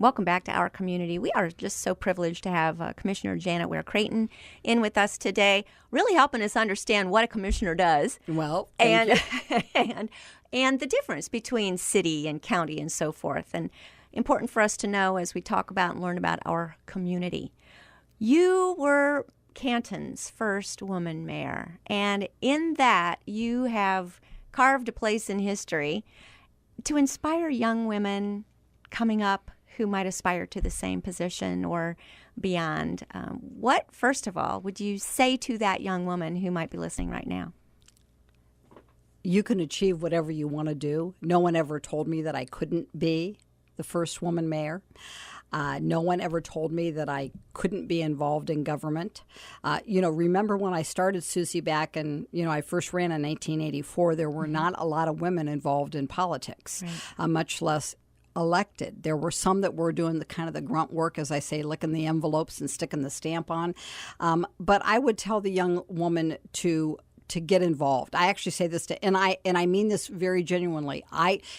Welcome back to Our Community. We are just so privileged to have Commissioner Janet Ware-Creighton in with us today, really helping us understand what a commissioner does. Well, and and the difference between city and county and so forth. And important for us to know as we talk about and learn about our community. You were Canton's first woman mayor, and in that you have carved a place in history to inspire young women coming up who might aspire to the same position or beyond. What, first of all, would you say to that young woman who might be listening right now? You can achieve whatever you want to do. No one ever told me that I couldn't be the first woman mayor. No one ever told me that I couldn't be involved in government. Remember when I started Susie back and, I first ran in 1984, there were not a lot of women involved in politics, right. Much less elected. There were some that were doing the kind of the grunt work, as I say, licking the envelopes and sticking the stamp on. But I would tell the young woman to get involved. I actually say this and I mean this very genuinely.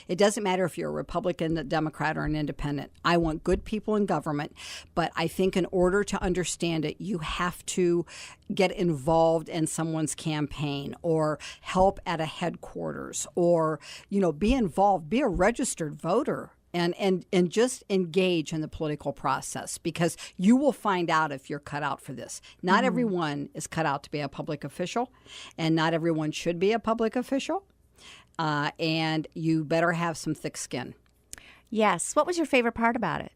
It doesn't matter if you're a Republican, a Democrat, or an independent. I want good people in government, but I think in order to understand it, you have to get involved in someone's campaign or help at a headquarters or, be involved, be a registered voter. And just engage in the political process because you will find out if you're cut out for this. Not everyone is cut out to be a public official, and not everyone should be a public official. And you better have some thick skin. Yes. What was your favorite part about it?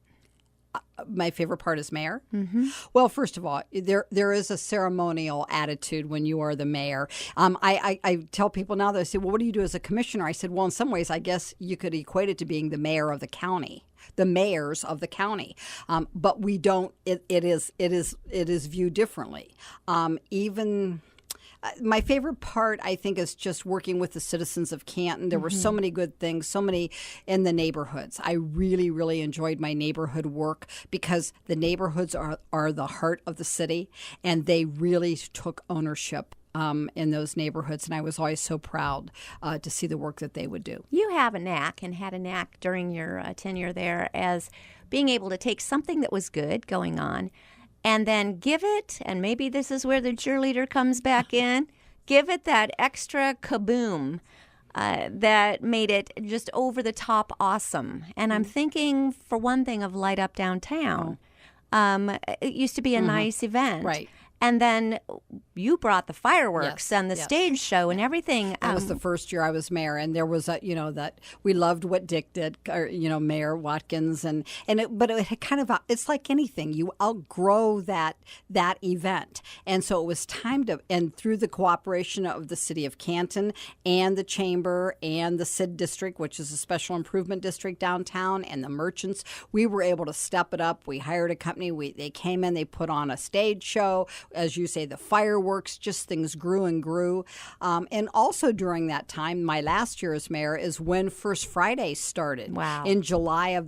My favorite part is mayor. Mm-hmm. Well, first of all, there is a ceremonial attitude when you are the mayor. I tell people now that I say, well, what do you do as a commissioner? I said, well, in some ways, I guess you could equate it to being the mayor of the county, the mayors of the county. But we don't. It is viewed differently. My favorite part, I think, is just working with the citizens of Canton. There were so many good things, so many in the neighborhoods. I really, really enjoyed my neighborhood work because the neighborhoods are the heart of the city, and they really took ownership in those neighborhoods, and I was always so proud to see the work that they would do. You have a knack and had a knack during your tenure there as being able to take something that was good going on and then give it, and maybe this is where the cheerleader comes back in, give it that extra kaboom that made it just over the top awesome. And I'm thinking, for one thing, of Light Up Downtown. It used to be a nice event. Right. And then you brought the fireworks and the yes. stage show and everything. That was the first year I was mayor, and there was that we loved what Dick did, or, Mayor Watkins, but it had kind of it's like anything, you outgrow that event, and so it was time to, and through the cooperation of the city of Canton and the chamber and the SID district, which is a special improvement district downtown, and the merchants, we were able to step it up. We hired a company. They came in, they put on a stage show, as you say, the fireworks, just things grew and grew. And also during that time, my last year as mayor is when First Friday started. Wow. In July of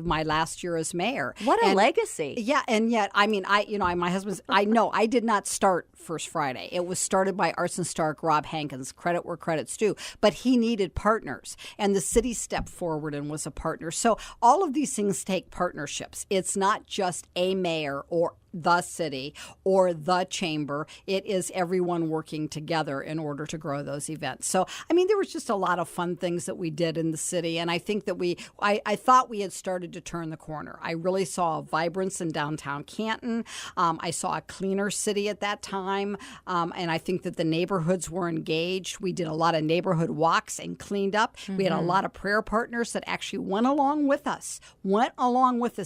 my last year as mayor. What a legacy. Yeah, and yet, my husband's, I did not start First Friday. It was started by Arts and Stark, Rob Hankins, credit where credit's due. But he needed partners, and the city stepped forward and was a partner. So all of these things take partnerships. It's not just a mayor or the city or the chamber. It is everyone working together in order to grow those events. So, there was just a lot of fun things that we did in the city, and I think that I thought we had started to turn the corner. I really saw a vibrance in downtown Canton. I saw a cleaner city at that time, and I think that the neighborhoods were engaged. We did a lot of neighborhood walks and cleaned up. We had a lot of prayer partners that actually went along with us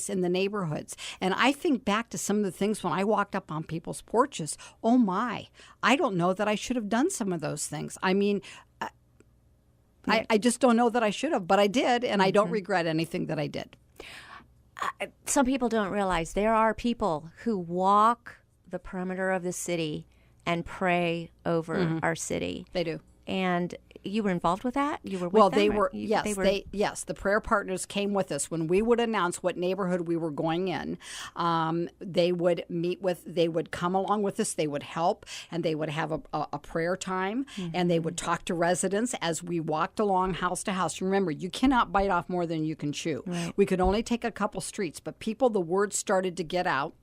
in the neighborhoods. And I think back to some of the things when I walked up on people's porches. Oh my, I don't know that I should have done some of those things. I just don't know that I should have, but I did, and I don't regret anything that I did. Some people don't realize there are people who walk the perimeter of the city and pray over our city. They do. And you were involved with that? You were with Well, them, they or were, you- yes, they were. yes, the prayer partners came with us. When we would announce what neighborhood we were going in, they would they would come along with us, they would help, and they would have a prayer time, and they would talk to residents as we walked along house to house. Remember, you cannot bite off more than you can chew. Right. We could only take a couple streets, but the word started to get out.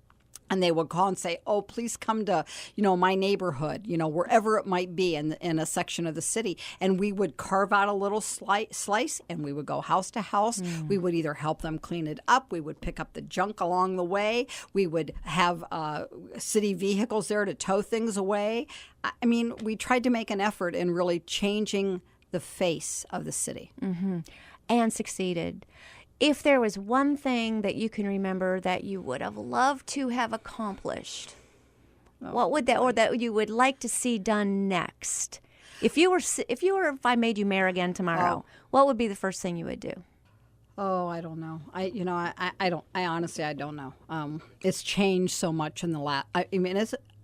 And they would call and say, "Oh, please come to, my neighborhood, wherever it might be in a section of the city." And we would carve out a little slice, and we would go house to house. We would either help them clean it up. We would pick up the junk along the way. We would have city vehicles there to tow things away. I mean, we tried to make an effort in really changing the face of the city. And succeeded. If there was one thing that you can remember that you would have loved to have accomplished, what would that, or that you would like to see done next? If I made you mayor again tomorrow, what would be the first thing you would do? Oh, I don't know. I honestly, I don't know. It's changed so much in the last. I mean,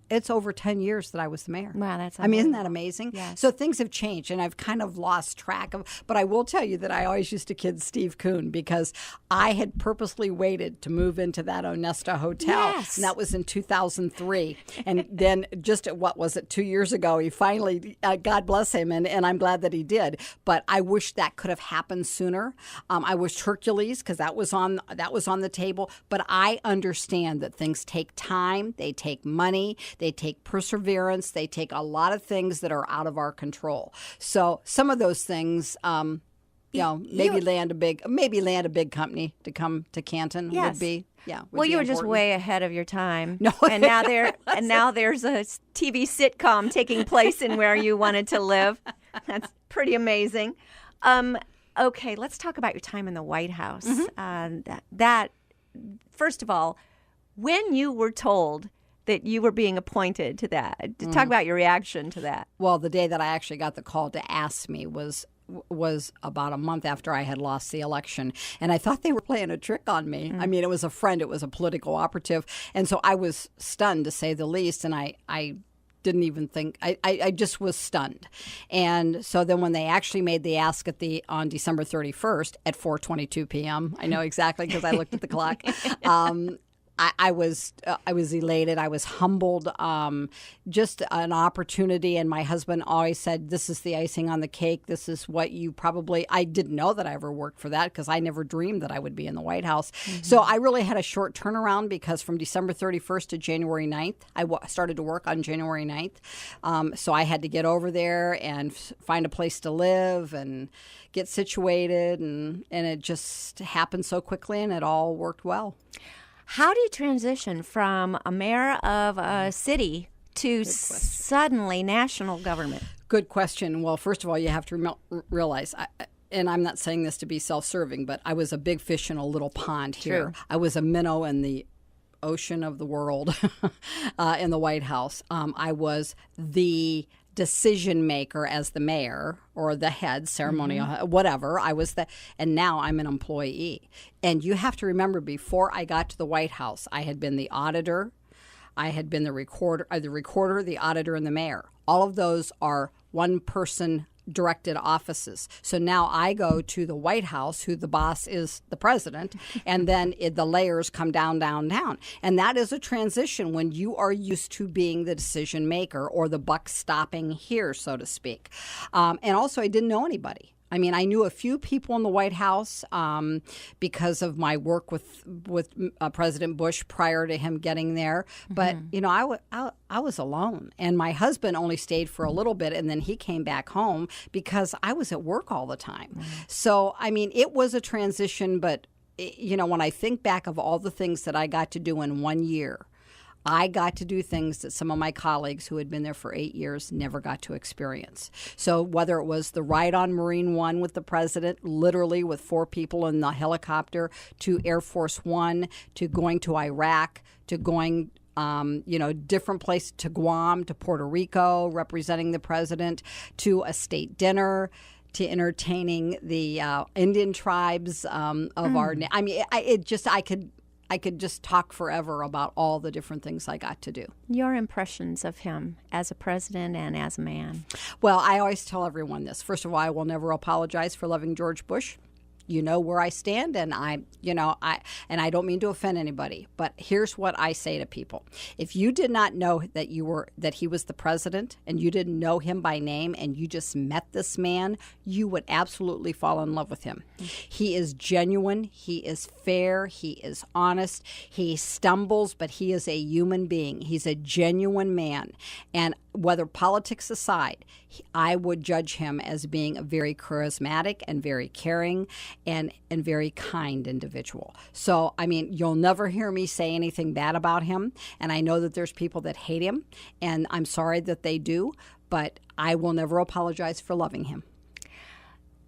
it's over 10 years that I was the mayor. Wow, that's I mean, isn't that amazing? Yes. So things have changed, and I've kind of lost track of. But I will tell you that I always used to kid Steve Kuhn because I had purposely waited to move into that Onesta hotel, Yes. and that was in 2003. And then just 2 years ago, he finally, God bless him, and I'm glad that he did. But I wish that could have happened sooner. I wish Hercules, because that was on the table. But I understand that things take time, they take money. They take perseverance. They take a lot of things that are out of our control. So some of those things, maybe land a big company to come to Canton Yes. would be. Yeah. Well, you were just important. way ahead of your time. No. and now there's a TV sitcom taking place in where you wanted to live. That's pretty amazing. Okay, let's talk about your time in the White House. That first of all, when you were told that you were being appointed to that, talk about your reaction to that. Well, the day that I actually got the call to ask me was about a month after I had lost the election. And I thought they were playing a trick on me. I mean, it was a friend. It was a political operative. And so I was stunned, to say the least. And I didn't even think, I just was stunned. And so then when they actually made the ask on December 31st at 4:22 p.m., I know exactly because I looked at the clock, I was elated. I was humbled. Just an opportunity. And my husband always said, "This is the icing on the cake. This is what you probably." I didn't know that I ever worked for that because I never dreamed that I would be in the White House. So I really had a short turnaround because from December 31st to January 9th, I started to work on January 9th. So I had to get over there and find a place to live and get situated. And it just happened so quickly, and it all worked well. How do you transition from a mayor of a city to suddenly national government? Good question. Well, first of all, you have to realize, and I'm not saying this to be self-serving, but I was a big fish in a little pond here. True. I was a minnow in the ocean of the world in the White House. I was the decision maker as the mayor or the head ceremonial, whatever. I was and now I'm an employee. And you have to remember, before I got to the White House, I had been the auditor, I had been the recorder, the auditor, and the mayor. All of those are one-person directed offices. So now I go to the White House, who the boss is the president, and then the layers come down. And that is a transition when you are used to being the decision maker or the buck stopping here, so to speak. And also, I didn't know anybody. I mean, I knew a few people in the White House because of my work with President Bush prior to him getting there. But, I was alone. And my husband only stayed for a little bit, and then he came back home because I was at work all the time. So, I mean, it was a transition. But, when I think back of all the things that I got to do in 1 year, I got to do things that some of my colleagues who had been there for 8 years never got to experience. So whether it was the ride on Marine One with the president, literally with 4 people in the helicopter, to Air Force One, to going to Iraq, to going different places, to Guam, to Puerto Rico, representing the president, to a state dinner, to entertaining the Indian tribes of our. I mean, I could just talk forever about all the different things I got to do. Your impressions of him as a president and as a man. Well, I always tell everyone this. First of all, I will never apologize for loving George Bush. You know where I stand, and I don't mean to offend anybody, but here's what I say to people. If you did not know that he was the president, and you didn't know him by name, and you just met this man, you would absolutely fall in love with him. He is genuine, he is fair, he is honest, he stumbles, but he is a human being. He's a genuine man, and whether politics aside, I would judge him as being a very charismatic and very caring and very kind individual. So, I mean, you'll never hear me say anything bad about him. And I know that there's people that hate him, and I'm sorry that they do, but I will never apologize for loving him.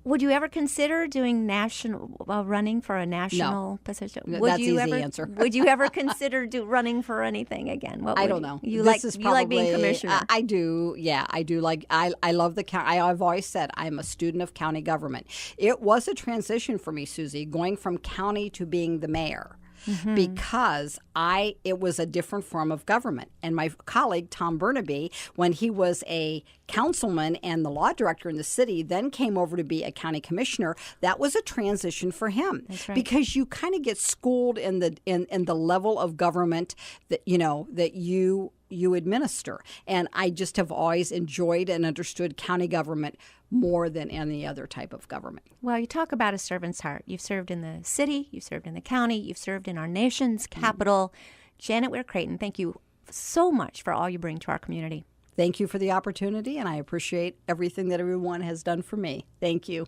Would you ever consider doing running for a national position? That's easy answer. Would you ever consider running for anything again? I don't know. You like being commissioner? I do. Yeah, I do. I love the county. I've always said I'm a student of county government. It was a transition for me, Susie, going from county to being the mayor. Mm-hmm. Because it was a different form of government. And my colleague, Tom Burnaby, when he was a councilman and the law director in the city, then came over to be a county commissioner. That was a transition for him. That's right. Because you kind of get schooled in the level of government that you administer. And I just have always enjoyed and understood county government more than any other type of government. Well, you talk about a servant's heart. You've served in the city, you've served in the county, you've served in our nation's capital. Janet Ware-Creighton, thank you so much for all you bring to our community. Thank you for the opportunity, and I appreciate everything that everyone has done for me. Thank you.